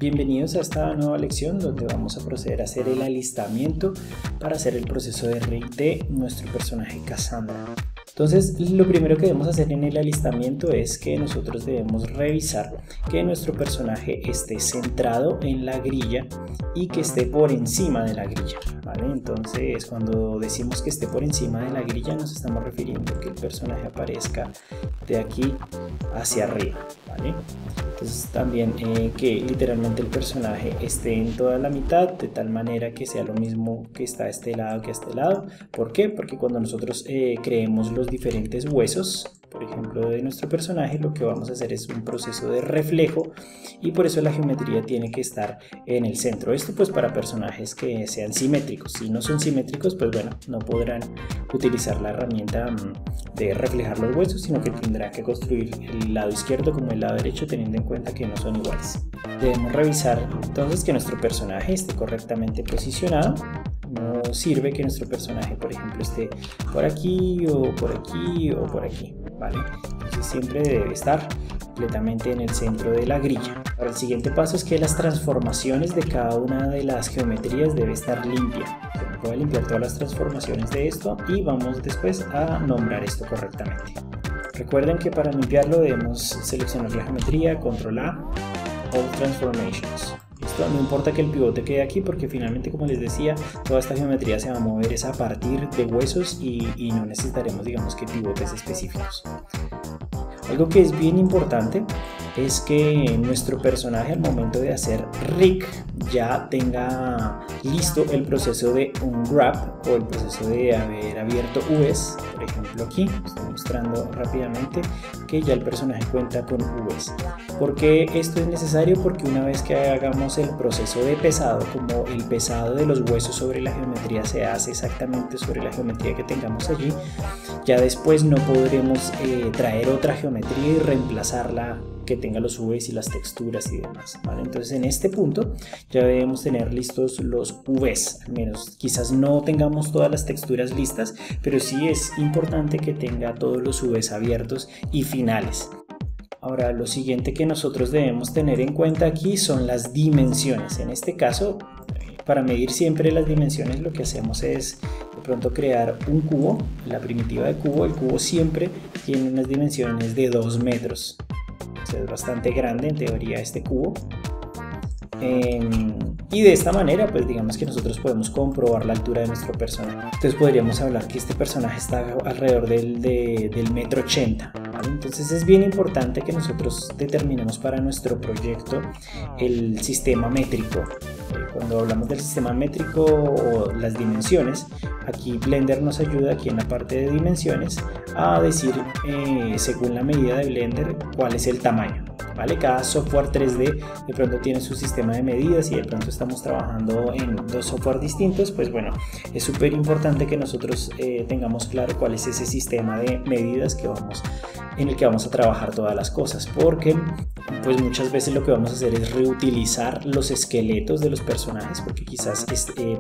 Bienvenidos a esta nueva lección donde vamos a proceder a hacer el alistamiento para hacer el proceso de rig de nuestro personaje Cassandra. Entonces, lo primero que debemos hacer en el alistamiento es que nosotros debemos revisar que nuestro personaje esté centrado en la grilla y que esté por encima de la grilla, ¿vale? Entonces, cuando decimos que esté por encima de la grilla, nos estamos refiriendo a que el personaje aparezca de aquí hacia arriba, ¿vale? Entonces también que literalmente el personaje esté en toda la mitad, de tal manera que sea lo mismo que está a este lado que a este lado. ¿Por qué? Porque cuando nosotros creemos los diferentes huesos, por ejemplo, de nuestro personaje, lo que vamos a hacer es un proceso de reflejo y por eso la geometría tiene que estar en el centro. Esto pues para personajes que sean simétricos. Si no son simétricos, pues bueno, no podrán utilizar la herramienta de reflejar los huesos, sino que tendrán que construir el lado izquierdo como el lado derecho, teniendo en cuenta que no son iguales. Debemos revisar entonces que nuestro personaje esté correctamente posicionado. No sirve que nuestro personaje, por ejemplo, esté por aquí o por aquí o por aquí, ¿vale? Entonces siempre debe estar completamente en el centro de la grilla. Ahora, el siguiente paso es que las transformaciones de cada una de las geometrías debe estar limpia. Voy a limpiar todas las transformaciones de esto y vamos después a nombrar esto correctamente. Recuerden que para limpiarlo debemos seleccionar la geometría, control A, All Transformations. Esto no importa que el pivote quede aquí porque finalmente, como les decía, toda esta geometría se va a mover es a partir de huesos y no necesitaremos, digamos, que pivotes específicos. Algo que es bien importante es que nuestro personaje al momento de hacer rig ya tenga listo el proceso de unwrap o el proceso de haber abierto Vs. Por ejemplo, aquí estoy mostrando rápidamente que ya el personaje cuenta con Vs. ¿Por qué esto es necesario? Porque una vez que hagamos el proceso de pesado, como el pesado de los huesos sobre la geometría se hace exactamente sobre la geometría que tengamos allí, ya después no podremos traer otra geometría y reemplazarla que tenga los Vs y las texturas y demás, ¿vale? Entonces en este punto ya debemos tener listos los Vs, al menos quizás no tengamos todas las texturas listas, pero sí es importante que tenga todos los Vs abiertos y finales. Ahora, lo siguiente que nosotros debemos tener en cuenta aquí son las dimensiones. En este caso, para medir siempre las dimensiones, lo que hacemos es de pronto crear un cubo, la primitiva de cubo. El cubo siempre tiene unas dimensiones de 2 metros. O sea, es bastante grande en teoría este cubo. Y de esta manera, pues digamos que nosotros podemos comprobar la altura de nuestro personaje. Entonces podríamos hablar que este personaje está alrededor del 1,80 m, ¿vale? Entonces es bien importante que nosotros determinemos para nuestro proyecto el sistema métrico. Cuando hablamos del sistema métrico o las dimensiones, aquí Blender nos ayuda aquí en la parte de dimensiones a decir según la medida de Blender cuál es el tamaño, ¿vale? Cada software 3D de pronto tiene su sistema de medidas y de pronto estamos trabajando en 2 software distintos, pues bueno, es súper importante que nosotros tengamos claro cuál es ese sistema de medidas en el que vamos a trabajar todas las cosas, porque pues muchas veces lo que vamos a hacer es reutilizar los esqueletos de los personajes, porque quizás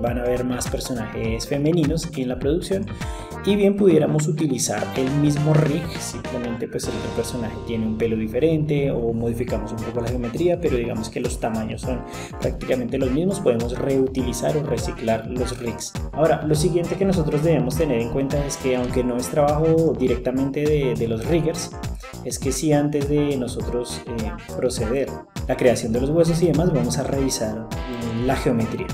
van a haber más personajes femeninos en la producción y bien pudiéramos utilizar el mismo rig, simplemente pues el otro personaje tiene un pelo diferente o modificamos un poco la geometría, pero digamos que los tamaños son prácticamente los mismos, podemos reutilizar o reciclar los rigs. Ahora, lo siguiente que nosotros debemos tener en cuenta es que aunque no es trabajo directamente de los riggers, es que si antes de nosotros proceder a la creación de los huesos y demás, vamos a revisar la geometría.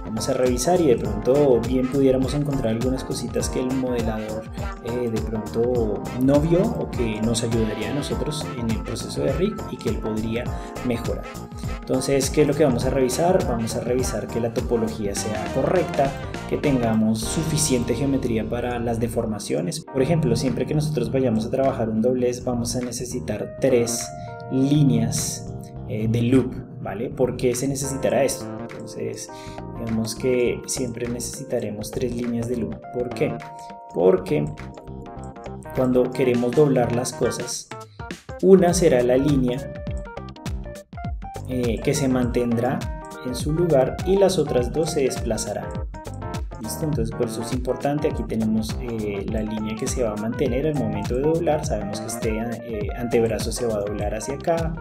Vamos a revisar y de pronto bien pudiéramos encontrar algunas cositas que el modelador de pronto no vio o que nos ayudaría a nosotros en el proceso de rig y que él podría mejorar. Entonces, ¿qué es lo que vamos a revisar? Vamos a revisar que la topología sea correcta, que tengamos suficiente geometría para las deformaciones. Por ejemplo, siempre que nosotros vayamos a trabajar un doblez, vamos a necesitar 3 líneas de loop, ¿vale? ¿Por qué se necesitará esto? Entonces, digamos que siempre necesitaremos 3 líneas de loop. ¿Por qué? Porque cuando queremos doblar las cosas, una será la línea que se mantendrá en su lugar y las otras 2 se desplazarán. ¿Listo? Entonces por eso es importante, aquí tenemos la línea que se va a mantener al momento de doblar, sabemos que este antebrazo se va a doblar hacia acá,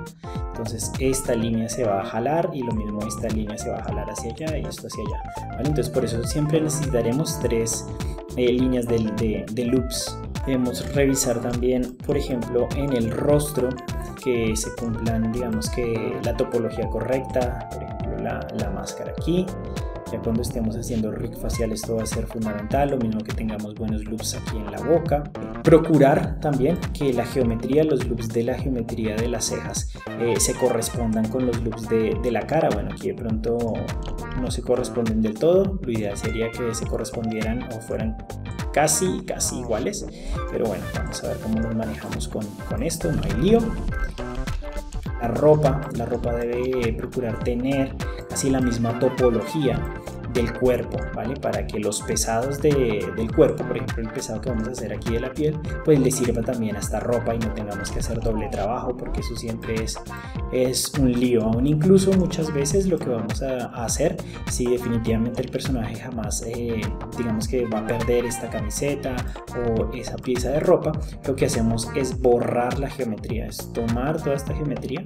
entonces esta línea se va a jalar y lo mismo esta línea se va a jalar hacia allá y esto hacia allá, ¿vale? Entonces por eso siempre necesitaremos tres líneas de loops. Debemos revisar también, por ejemplo, en el rostro que se cumplan, digamos que la topología correcta, por ejemplo la máscara aquí. Ya cuando estemos haciendo rig facial esto va a ser fundamental, lo mismo que tengamos buenos loops aquí en la boca. Procurar también que la geometría, los loops de la geometría de las cejas se correspondan con los loops de la cara. Bueno, aquí de pronto no se corresponden del todo, lo ideal sería que se correspondieran o fueran casi iguales, pero bueno, vamos a ver cómo nos manejamos con esto, no hay lío. La ropa debe procurar tener casi la misma topología del cuerpo, ¿vale? Para que los pesados del cuerpo, por ejemplo el pesado que vamos a hacer aquí de la piel, pues le sirva también a esta ropa y no tengamos que hacer doble trabajo, porque eso siempre es un lío. Aún incluso muchas veces lo que vamos a hacer, si definitivamente el personaje jamás digamos que va a perder esta camiseta o esa pieza de ropa, lo que hacemos es borrar la geometría, es tomar toda esta geometría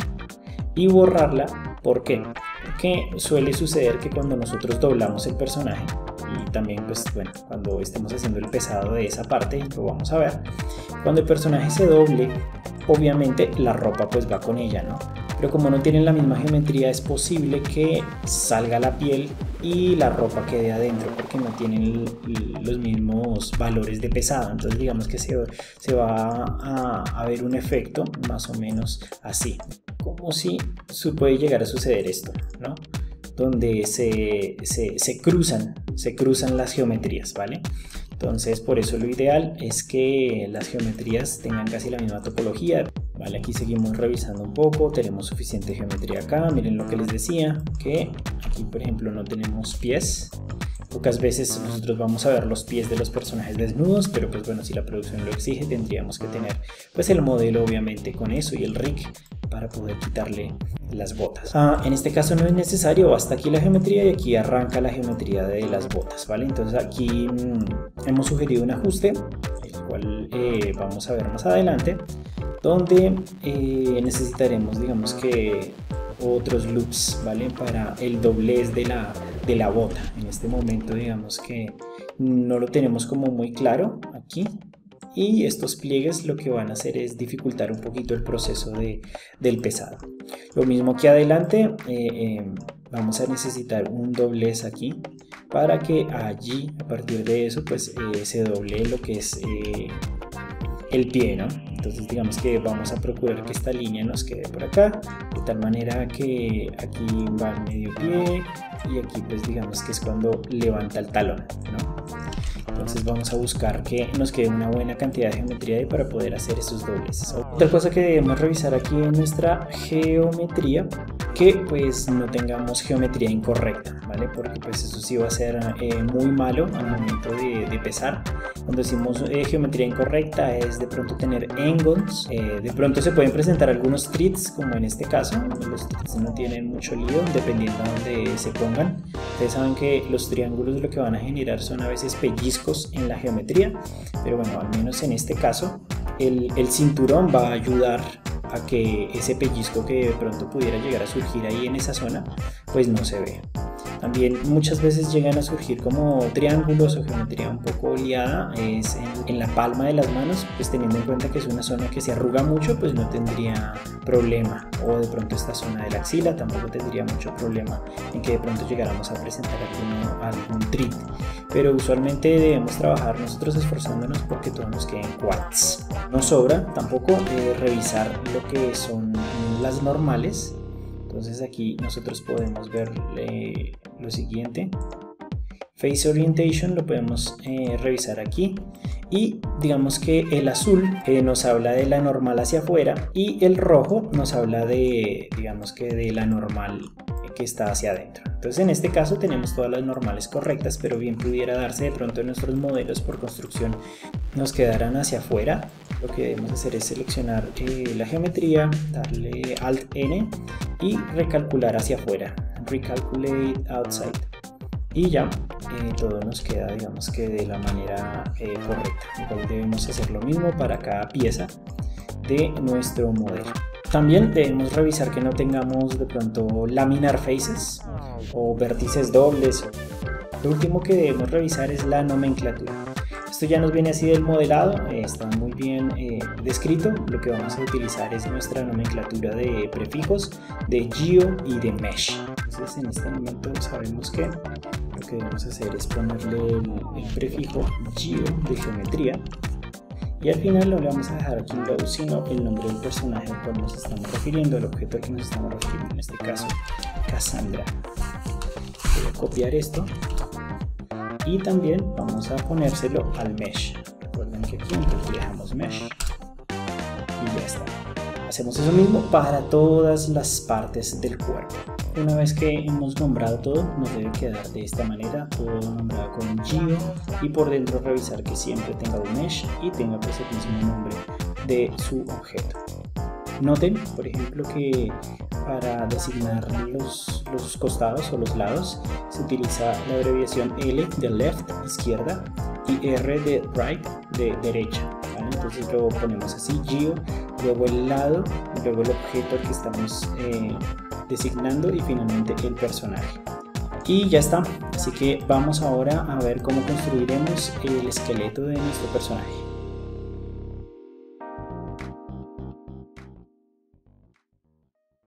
y borrarla. ¿Por qué? Porque suele suceder que cuando nosotros doblamos el personaje, y también pues bueno, cuando estemos haciendo el pesado de esa parte, lo vamos a ver, cuando el personaje se doble, obviamente la ropa pues va con ella, ¿no? Pero como no tienen la misma geometría, es posible que salga la piel y la ropa quede adentro porque no tienen los mismos valores de pesado. Entonces digamos que se va a ver un efecto más o menos así, como si puede llegar a suceder esto, ¿no? Donde se cruzan las geometrías, ¿vale? Entonces por eso lo ideal es que las geometrías tengan casi la misma topología. Vale, aquí seguimos revisando un poco, tenemos suficiente geometría acá, miren lo que les decía, que aquí por ejemplo no tenemos pies. Pocas veces nosotros vamos a ver los pies de los personajes desnudos, pero pues bueno, si la producción lo exige tendríamos que tener pues el modelo obviamente con eso y el rig para poder quitarle las botas. En este caso no es necesario, basta aquí la geometría y aquí arranca la geometría de las botas, ¿vale? Entonces aquí hemos sugerido un ajuste, el cual vamos a ver más adelante, donde necesitaremos, digamos que otros loops, ¿vale? Para el doblez de la bota. En este momento digamos que no lo tenemos como muy claro aquí, y estos pliegues lo que van a hacer es dificultar un poquito el proceso del pesado. Lo mismo que adelante, vamos a necesitar un doblez aquí para que allí, a partir de eso, pues se doble lo que es el pie, ¿no? Entonces digamos que vamos a procurar que esta línea nos quede por acá, de tal manera que aquí va el medio pie y aquí pues digamos que es cuando levanta el talón, ¿no? Entonces vamos a buscar que nos quede una buena cantidad de geometría ahí para poder hacer esos dobleces. Otra cosa que debemos revisar aquí en nuestra geometría, que pues no tengamos geometría incorrecta, ¿vale? Porque pues eso sí va a ser muy malo al momento de pesar. Cuando decimos geometría incorrecta es de pronto tener engons, de pronto se pueden presentar algunos treats, como en este caso. Los treats no tienen mucho lío dependiendo de dónde se pongan. Ustedes saben que los triángulos lo que van a generar son a veces pellizcos en la geometría, pero bueno, al menos en este caso el cinturón va a ayudar a que ese pellizco que de pronto pudiera llegar a surgir ahí en esa zona pues no se vea. También muchas veces llegan a surgir como triángulos o geometría un poco liada es en la palma de las manos, pues teniendo en cuenta que es una zona que se arruga mucho, pues no tendría problema, o de pronto esta zona de la axila tampoco tendría mucho problema en que de pronto llegáramos a presentar algún trit, pero usualmente debemos trabajar nosotros esforzándonos porque todo nos quede en quads. No sobra tampoco revisar lo que son las normales. Entonces aquí nosotros podemos ver lo siguiente. Face Orientation lo podemos revisar aquí, y digamos que el azul nos habla de la normal hacia afuera y el rojo nos habla de, digamos que de la normal que está hacia adentro. Entonces en este caso tenemos todas las normales correctas, pero bien pudiera darse de pronto en nuestros modelos por construcción nos quedarán hacia afuera. Lo que debemos hacer es seleccionar la geometría, darle Alt N y recalcular hacia afuera, Recalculate Outside, y ya todo nos queda, digamos que de la manera correcta. Igual debemos hacer lo mismo para cada pieza de nuestro modelo. También debemos revisar que no tengamos de pronto laminar faces o vértices dobles. Lo último que debemos revisar es la nomenclatura. Esto ya nos viene así del modelado, está muy bien descrito. Lo que vamos a utilizar es nuestra nomenclatura de prefijos, de geo y de mesh. Entonces en este momento sabemos que lo que debemos hacer es ponerle el prefijo geo de geometría. Y al final no le vamos a dejar aquí load, sino el nombre del personaje al cual nos estamos refiriendo, el objeto al que nos estamos refiriendo, en este caso Cassandra. Voy a copiar esto y también vamos a ponérselo al mesh. Recuerden que aquí entonces dejamos mesh y ya está. Hacemos eso mismo para todas las partes del cuerpo. Una vez que hemos nombrado todo, nos debe quedar de esta manera, todo nombrado con un geo, y por dentro revisar que siempre tenga un mesh y tenga pues el mismo nombre de su objeto. Noten, por ejemplo, que para designar los costados o los lados se utiliza la abreviación L de left, izquierda, y R de right, de derecha, ¿vale? Entonces lo ponemos así, geo, luego el lado, luego el objeto al que estamos designando y finalmente el personaje. Y ya está, así que vamos ahora a ver cómo construiremos el esqueleto de nuestro personaje.